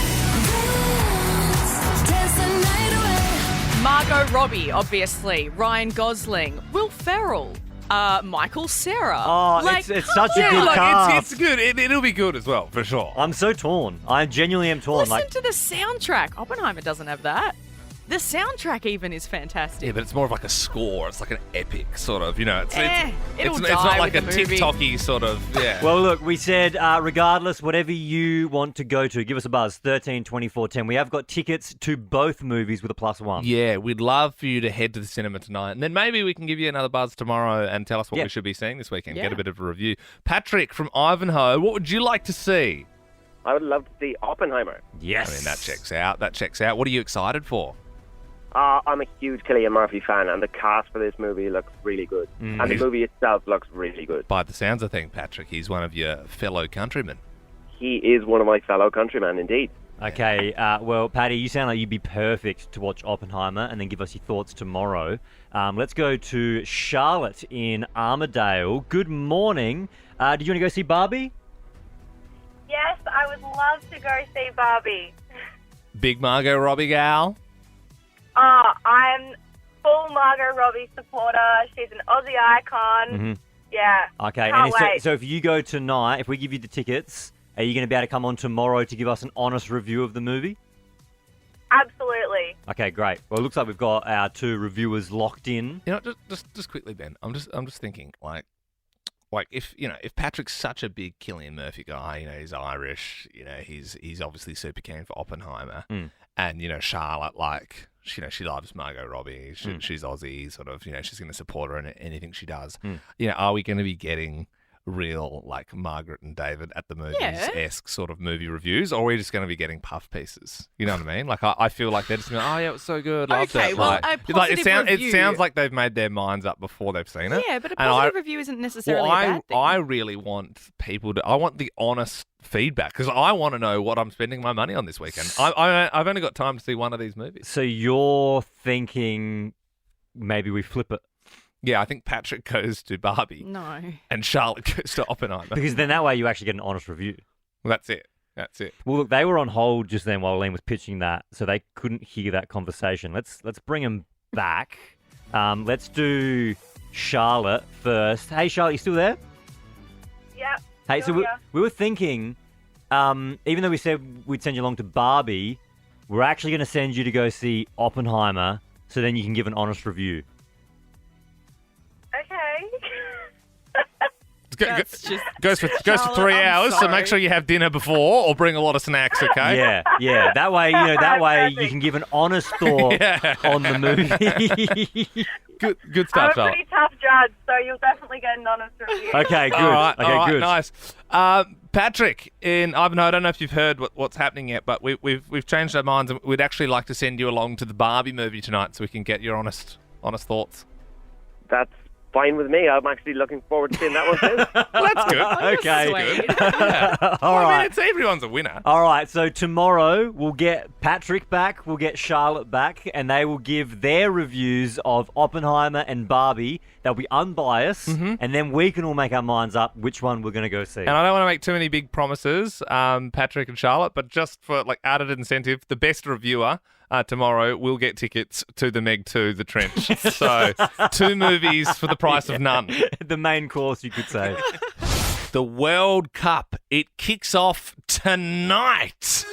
Margot Robbie, obviously. Ryan Gosling. Will Ferrell. Michael Cera. Oh, Like, it's such a Yeah, good like, cast. it's good. It'll be good as well, for sure. I'm so torn. I genuinely am torn. Listen to the soundtrack. Oppenheimer doesn't have that. The soundtrack even is fantastic. Yeah, but it's more of like a score. It's like an epic sort of, you know. It's it'll it's die not like a with the movie. TikTok-y sort of, yeah. Well, look, we said regardless, whatever you want to go to, give us a buzz, 13 24 10. We have got tickets to both movies with a +1. Yeah, we'd love for you to head to the cinema tonight. And then maybe we can give you another buzz tomorrow and tell us what we should be seeing this weekend. Get a bit of a review. Patrick from Ivanhoe, what would you like to see? I would love to see Oppenheimer. Yes. I mean, that checks out. What are you excited for? I'm a huge Cillian Murphy fan, and the cast for this movie looks really good. And the movie itself looks really good. By the sounds of things, Patrick, he's one of your fellow countrymen. He is one of my fellow countrymen, indeed. Okay, well, Patty, you sound like you'd be perfect to watch Oppenheimer and then give us your thoughts tomorrow. Let's go to Charlotte in Armadale. Good morning. Did you want to go see Barbie? Yes, I would love to go see Barbie. Big Margot Robbie gal? I'm full Margot Robbie supporter. She's an Aussie icon. Mm-hmm. Yeah. Okay, Can't and wait. so if you go tonight, if we give you the tickets, are you going to be able to come on tomorrow to give us an honest review of the movie? Absolutely. Okay, great. Well, it looks like we've got our two reviewers locked in. You know, just quickly, Ben. I'm just thinking, like if Patrick's such a big Cillian Murphy guy, you know, he's Irish, you know, he's obviously super keen for Oppenheimer, and you know, Charlotte, like, you know, she loves Margot Robbie. She's Aussie, sort of, you know, she's going to support her in anything she does. You know, are we going to be getting real, like, Margaret and David at the movies-esque sort of movie reviews, or are we just going to be getting puff pieces? You know what I mean? Like, I feel like they're just going, oh, yeah, it was so good, loved Okay, it. well, like, a like, positive it review. sounds like they've made their minds up before they've seen it. Yeah, but a And positive review isn't necessarily a bad thing. I really want people to... I want the honest feedback, because I want to know what I'm spending my money on this weekend. I've only got time to see one of these movies. So you're thinking maybe we flip it? Yeah, I think Patrick goes to Barbie. No. And Charlotte goes to Oppenheimer. Because then that way you actually get an honest review. Well, that's it. That's it. Well, look, they were on hold just then while Liam was pitching that, so they couldn't hear that conversation. Let's bring them back. Let's do Charlotte first. Hey, Charlotte, you still there? Yep. Hey, so we were thinking, even though we said we'd send you along to Barbie, we're actually going to send you to go see Oppenheimer, so then you can give an honest review. Goes for 3 hours, so make sure you have dinner before or bring a lot of snacks, okay? Yeah. That way, you can give an honest thought on the movie. Good I'm stuff, a Charlotte. pretty tough judge, so you'll definitely get an honest review. Okay, good. All right, good. Nice. Patrick in Ivanhoe, I don't know if you've heard what's happening yet, but we've changed our minds and we'd actually like to send you along to the Barbie movie tonight so we can get your honest thoughts. That's fine with me. I'm actually looking forward to seeing that one too. Well, that's good. Okay. Good. Yeah. All I right. mean, everyone's a winner. All right, so tomorrow we'll get Patrick back, we'll get Charlotte back, and they will give their reviews of Oppenheimer and Barbie. They'll be unbiased, and then we can all make our minds up which one we're going to go see. And I don't want to make too many big promises, Patrick and Charlotte, but just for like added incentive, the best reviewer tomorrow will get tickets to the Meg 2, The Trench. So 2 movies for the price of none. The main course, you could say. The World Cup, it kicks off tonight.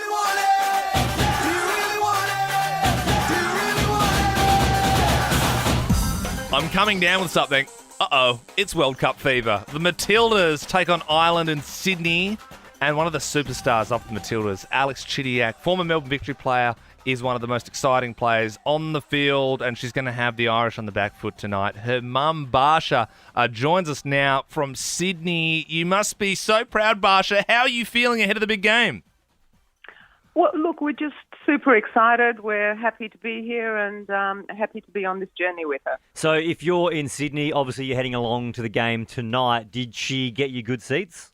I'm coming down with something. Uh-oh, it's World Cup fever. The Matildas take on Ireland and Sydney. And one of the superstars of the Matildas, Alex Chidiac, former Melbourne Victory player, is one of the most exciting players on the field, and she's going to have the Irish on the back foot tonight. Her mum, Barsha, joins us now from Sydney. You must be so proud, Barsha. How are you feeling ahead of the big game? Well, look, we're just super excited. We're happy to be here and happy to be on this journey with her. So if you're in Sydney, obviously you're heading along to the game tonight. Did she get you good seats?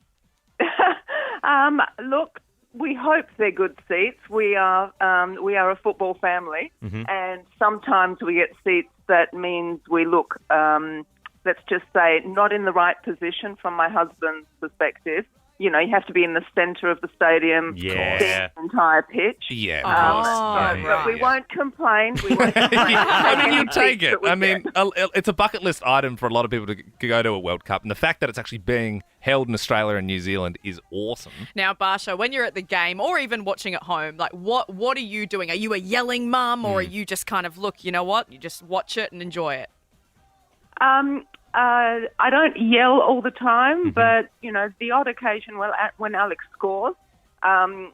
Look, we hope they're good seats. We are a football family, and sometimes we get seats that means we look, let's just say, not in the right position from my husband's perspective. You know, you have to be in the centre of the stadium, seeing the entire pitch. Yeah, but we won't complain. We won't complain. I mean, you take it. I mean, it's a bucket list item for a lot of people to go to a World Cup, and the fact that it's actually being held in Australia and New Zealand is awesome. Now, Barsha, when you're at the game or even watching at home, like what are you doing? Are you a yelling mum, or are you just kind of, look, you know what, you just watch it and enjoy it? I don't yell all the time, but, you know, the odd occasion when Alex scores, I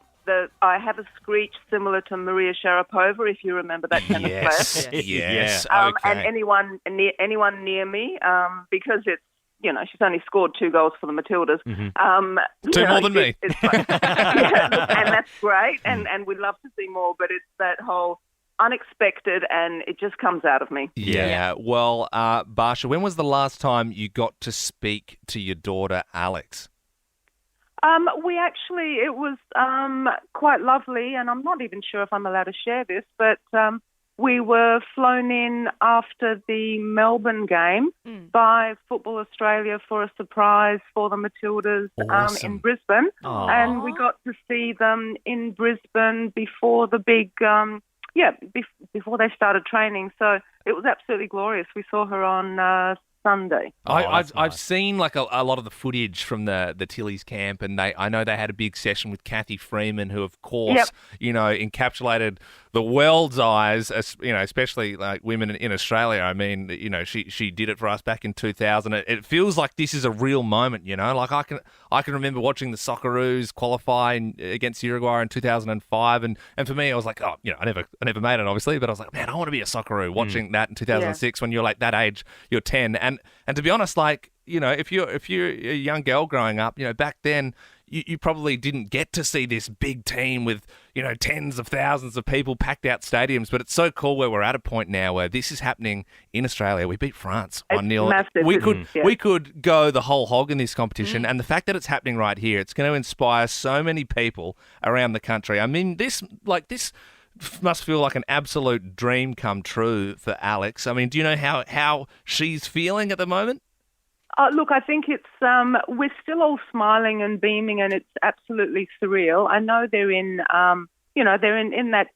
have a screech similar to Maria Sharapova, if you remember that tennis player. Yes. And Okay. anyone near me, because it's, you know, she's only scored 2 goals for the Matildas. Two more than me. It's like, and that's great, and we'd love to see more, but it's that whole unexpected, and it just comes out of me. Yeah. Well, Barsha, when was the last time you got to speak to your daughter, Alex? It was quite lovely, and I'm not even sure if I'm allowed to share this, but we were flown in after the Melbourne game by Football Australia for a surprise for the Matildas in Brisbane. Aww. And we got to see them in Brisbane before the big... before they started training. So it was absolutely glorious. We saw her on Sunday. I've seen like a lot of the footage from the Tillies camp, and I know they had a big session with Kathy Freeman, who of course encapsulated the world's eyes, especially like women in Australia. I mean, she did it for us back in 2000. It feels like this is a real moment, like I can remember watching the Socceroos qualify against Uruguay in 2005, and for me I was like, I never made it obviously, but I was like, man, I want to be a Socceroo watching that in 2006 when you're like that age, you're 10, and to be honest, like, if you're a young girl growing up, back then you probably didn't get to see this big team with, tens of thousands of people packed out stadiums. But it's so cool where we're at a point now where this is happening in Australia. We beat France 1-0. Massive. We could go the whole hog in this competition. And the fact that it's happening right here, it's going to inspire so many people around the country. I mean, this must feel like an absolute dream come true for Alex. I mean, do you know how she's feeling at the moment? Look, I think it's we're still all smiling and beaming, and it's absolutely surreal. I know they're in, they're in that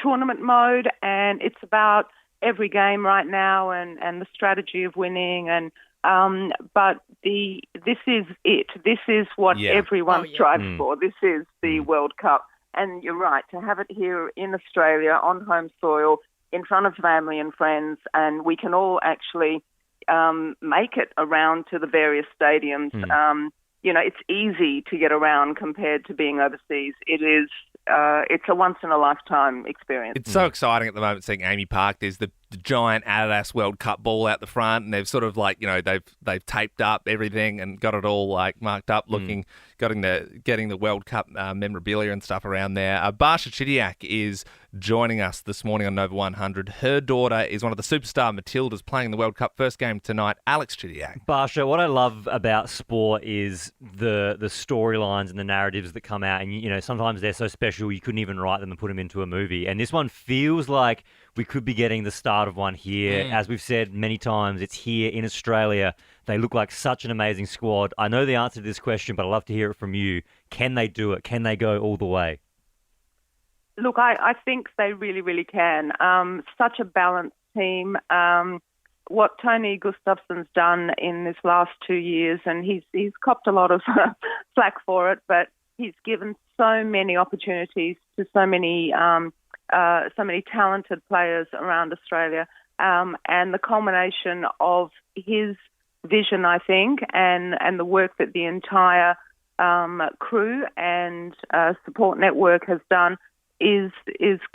tournament mode, and it's about every game right now and the strategy of winning. And but this is it. This is what everyone strives for. This is the World Cup, and you're right to have it here in Australia on home soil in front of family and friends, and we can all actually make it around to the various stadiums. It's easy to get around compared to being overseas. It's a once in a lifetime experience. It's so exciting at the moment seeing Amy Park. There's the giant Adidas World Cup ball out the front, and they've sort of like, they've taped up everything and got it all like marked up, getting the World Cup memorabilia and stuff around there. Barsha Chidiac is joining us this morning on Nova 100. Her daughter is one of the superstar Matildas playing the World Cup first game tonight, Alex Chidiac. Barsha, what I love about sport is the storylines and the narratives that come out, and sometimes they're so special you couldn't even write them and put them into a movie. And this one feels like we could be getting the start of one here. As we've said many times, it's here in Australia. They look like such an amazing squad. I know the answer to this question, but I'd love to hear it from you. Can they do it? Can they go all the way? Look, I think they really, really can. Such a balanced team. What Tony Gustafsson's done in this last 2 years, and he's copped a lot of flack for it, but he's given so many opportunities to so many talented players around Australia, and the culmination of his vision, I think, and the work that the entire crew and support network has done is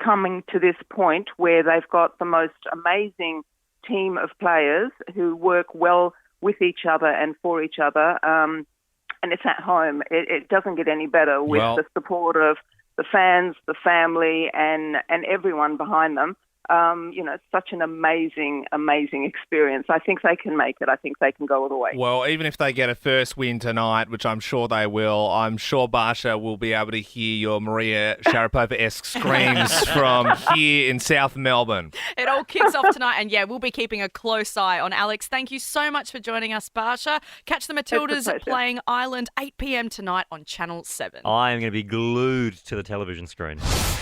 coming to this point where they've got the most amazing team of players who work well with each other and for each other. And it's at home. It doesn't get any better with the support of the fans, the family, and everyone behind them. It's such an amazing, amazing experience. I think they can make it. I think they can go all the way. Well, even if they get a first win tonight, which I'm sure they will, I'm sure Barsha will be able to hear your Maria Sharapova-esque screams from here in South Melbourne. It all kicks off tonight, and we'll be keeping a close eye on Alex. Thank you so much for joining us, Barsha. Catch the Matildas playing Ireland 8 p.m. tonight on Channel 7. I am going to be glued to the television screen.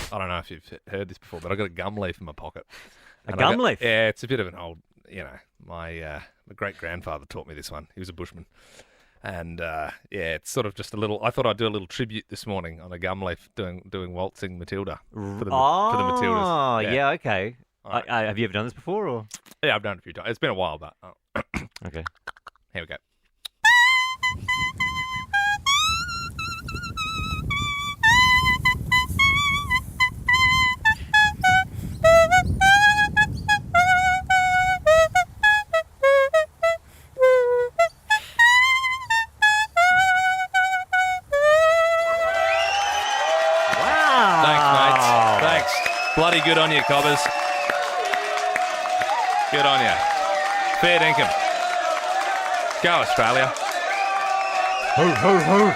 I don't know if you've heard this before, but I've got a gum leaf in my pocket. A gum leaf? Yeah, it's a bit of an old, my great-grandfather taught me this one. He was a bushman. And, it's sort of just a little, I thought I'd do a little tribute this morning on a gum leaf doing Waltzing Matilda for the Matildas. Oh, yeah, okay. Right. Have you ever done this before? Or? Yeah, I've done it a few times. It's been a while, but... Okay. Here we go. Bloody good on you, Cobbers. Good on you. Fair dinkum. Go, Australia. Ho, ho, ho.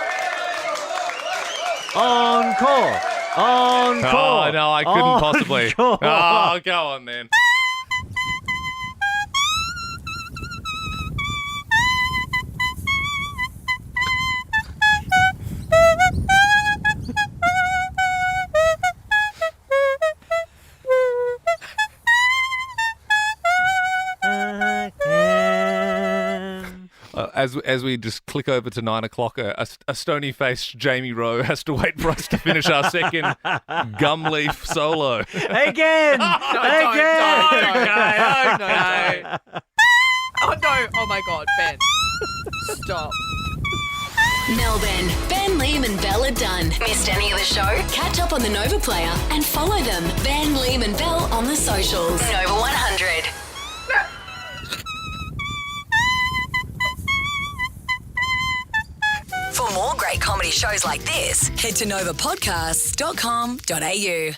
Encore. Encore. Oh, no, I couldn't possibly. Oh, go on, man. As we just click over to 9 o'clock, a stony-faced Jamie Rowe has to wait for us to finish our second gum leaf solo. Again! No. Oh, no. Oh, my God, Ben. Stop. Melbourne, Ben, Liam and Belle are done. Missed any of the show? Catch up on the Nova Player and follow them, Ben, Liam and Belle, on the socials. Nova 100. For more great comedy shows like this, head to novapodcasts.com.au.